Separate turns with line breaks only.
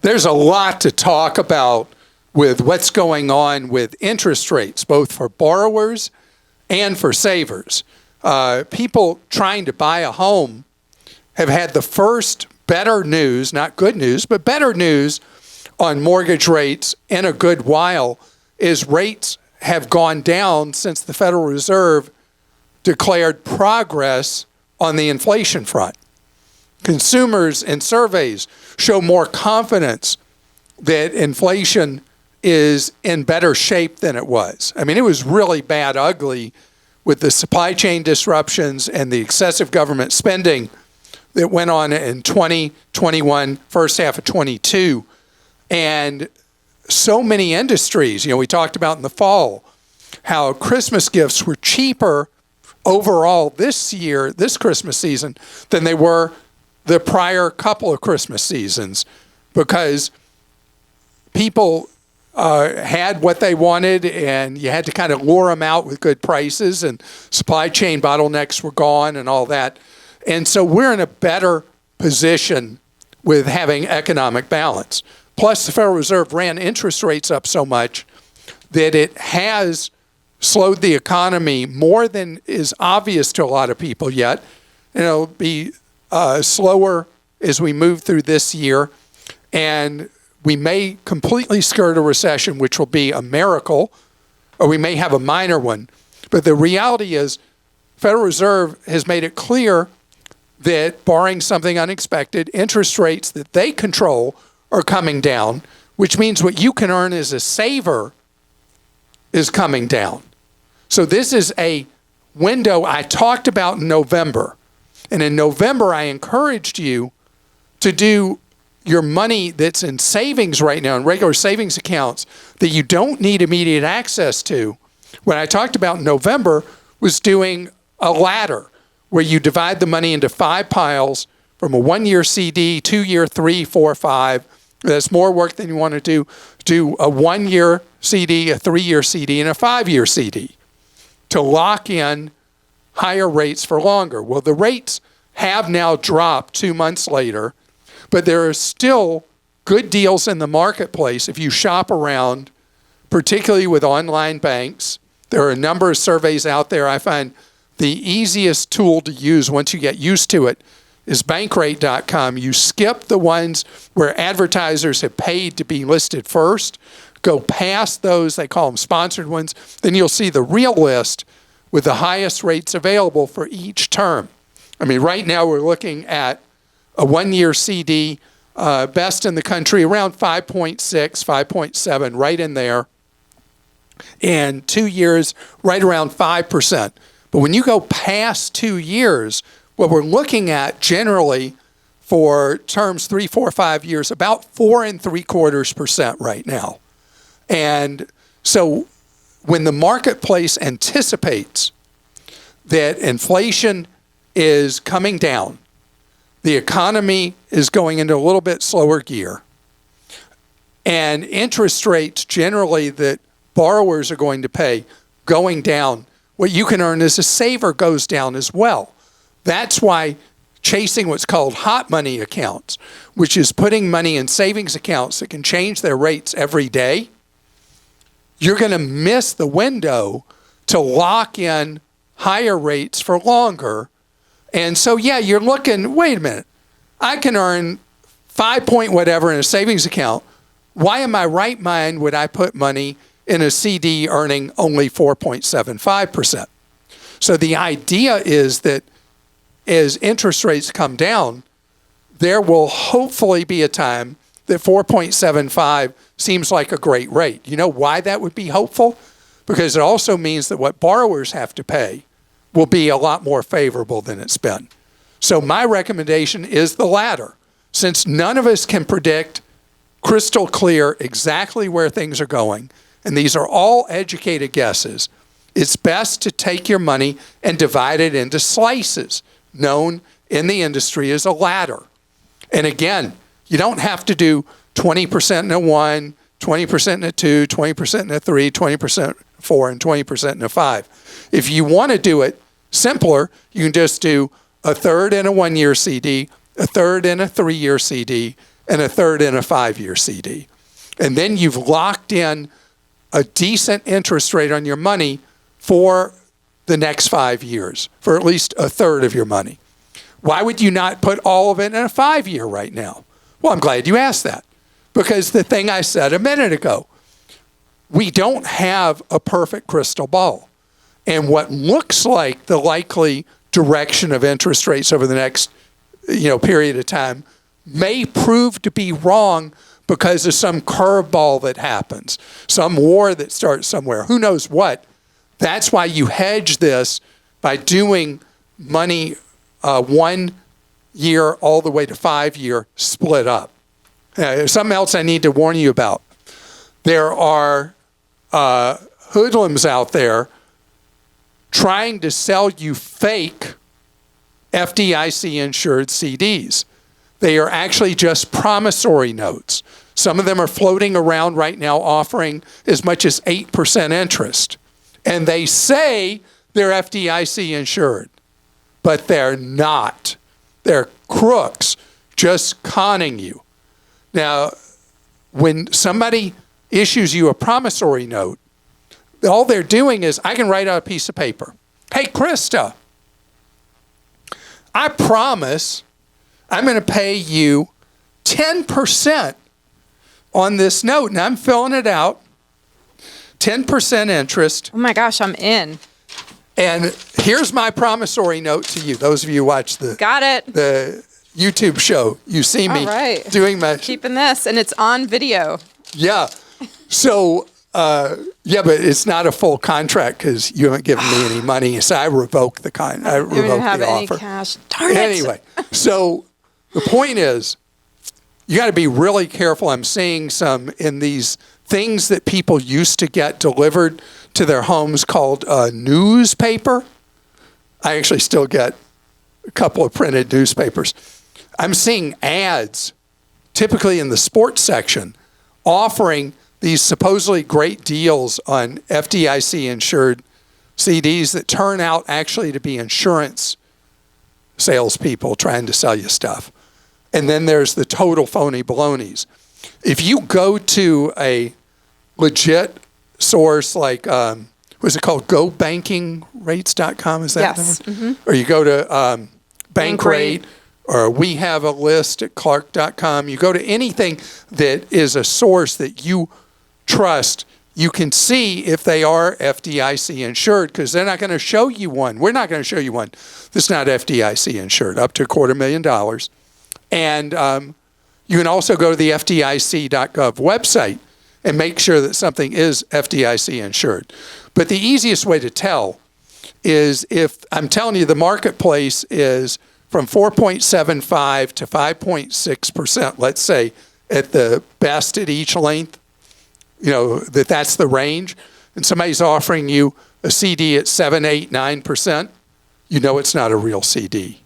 There's a lot to talk about with what's going on with interest rates, both for borrowers and for savers. People trying to buy a home have had the first better news, not good news, but better news on mortgage rates in a good while, is rates have gone down since the Federal Reserve declared progress on the inflation front. Consumers in surveys show more confidence that inflation is in better shape than it was. I mean, it was really bad, ugly with the supply chain disruptions and the excessive government spending that went on in 2021, first half of 22. And so many industries, we talked about in the fall, how Christmas gifts were cheaper overall this year, this Christmas season, than they were the prior couple of Christmas seasons, because people had what they wanted, and you had to kind of lure them out with good prices, and supply chain bottlenecks were gone and all that. And so we're in a better position with having economic balance. Plus, the Federal Reserve ran interest rates up so much that it has slowed the economy more than is obvious to a lot of people yet. And it'll be slower as we move through this year. And we may completely skirt a recession, which will be a miracle, or we may have a minor one. But the reality is, Federal Reserve has made it clear that, barring something unexpected, interest rates that they control are coming down, which means what you can earn as a saver is coming down. So this is a window I talked about in November. And in November, I encouraged you to do your money that's in savings right now, in regular savings accounts, that you don't need immediate access to. What I talked about in November was doing a ladder where you divide the money into 5 piles from a 1-year CD, 2-year, 3, 4, 5. That's more work than you want to do. Do a 1-year CD, a 3-year CD, and a 5-year CD to lock in higher rates for longer. Well, the rates have now dropped 2 months later, but there are still good deals in the marketplace if you shop around, particularly with online banks. There are a number of surveys out there. I find the easiest tool to use once you get used to it is bankrate.com. You skip the ones where advertisers have paid to be listed first, go past those, they call them sponsored ones, then you'll see the real list with the highest rates available for each term. I mean, right now we're looking at a 1-year CD, best in the country, around 5.6, 5.7, right in there. And 2 years, right around 5%. But when you go past 2 years, what we're looking at generally for terms 3, 4, 5 years, about 4.75% right now. And so when the marketplace anticipates that inflation is coming down, the economy is going into a little bit slower gear, and interest rates generally that borrowers are going to pay going down, what you can earn as a saver goes down as well. That's why chasing what's called hot money accounts, which is putting money in savings accounts that can change their rates every day, you're going to miss the window to lock in higher rates for longer. And so, yeah, you're looking, wait a minute, I can earn 5 point whatever in a savings account. Why in my right mind would I put money in a CD earning only 4.75%? So the idea is that as interest rates come down, there will hopefully be a time that 4.75 seems like a great rate. You know why that would be hopeful? Because it also means that what borrowers have to pay will be a lot more favorable than it's been. So my recommendation is the latter. Since none of us can predict crystal clear exactly where things are going, and these are all educated guesses, it's best to take your money and divide it into slices, known in the industry as a ladder. And again, you don't have to do 20% in a 1, 20% in a 2, 20% in a 3, 20% in a 4, and 20% in a 5. If you want to do it simpler, you can just do a third in a 1-year CD, a third in a 3-year CD, and a third in a 5-year CD. And then you've locked in a decent interest rate on your money for the next 5 years, for at least a third of your money. Why would you not put all of it in a 5-year right now? Well, I'm glad you asked that, because the thing I said a minute ago, we don't have a perfect crystal ball. And what looks like the likely direction of interest rates over the next period of time may prove to be wrong because of some curveball that happens, some war that starts somewhere, who knows what. That's why you hedge this by doing money 1 year all the way to 5 year split up. Something else I need to warn you about. There are hoodlums out there trying to sell you fake FDIC-insured CDs. They are actually just promissory notes. Some of them are floating around right now offering as much as 8% interest. And they say they're FDIC-insured, but they're not. They're crooks just conning you. Now, when somebody issues you a promissory note, all they're doing is, I can write out a piece of paper. Hey, Krista, I promise I'm going to pay you 10% on this note, and I'm filling it out, 10% interest.
Oh my gosh, I'm in.
And here's my promissory note to you. Those of you who watch the YouTube show, you see me doing my...
Keeping this, and it's on video.
Yeah. So, but it's not a full contract because you haven't given me any money, so I revoke the offer.
You don't have any cash. Darn it.
Anyway, so the point is, you got to be really careful. I'm seeing some in these things that people used to get delivered to their homes called a newspaper. I actually still get a couple of printed newspapers. I'm seeing ads, typically in the sports section, offering these supposedly great deals on FDIC-insured CDs that turn out actually to be insurance salespeople trying to sell you stuff. And then there's the total phony balonies. If you go to a legit source like, what's it called, GoBankingRates.com, is that
yes.
the one? Or you go to Bankrate, or we have a list at Clark.com. You go to anything that is a source that you trust, you can see if they are FDIC insured, because they're not going to show you one. We're not going to show you one that's not FDIC insured, up to $250,000. And you can also go to the FDIC.gov website and make sure that something is FDIC insured. But the easiest way to tell is if I'm telling you the marketplace is from 4.75 to 5.6%, let's say, at the best at each length, that's the range, and somebody's offering you a CD at 7, 8, 9%, it's not a real CD.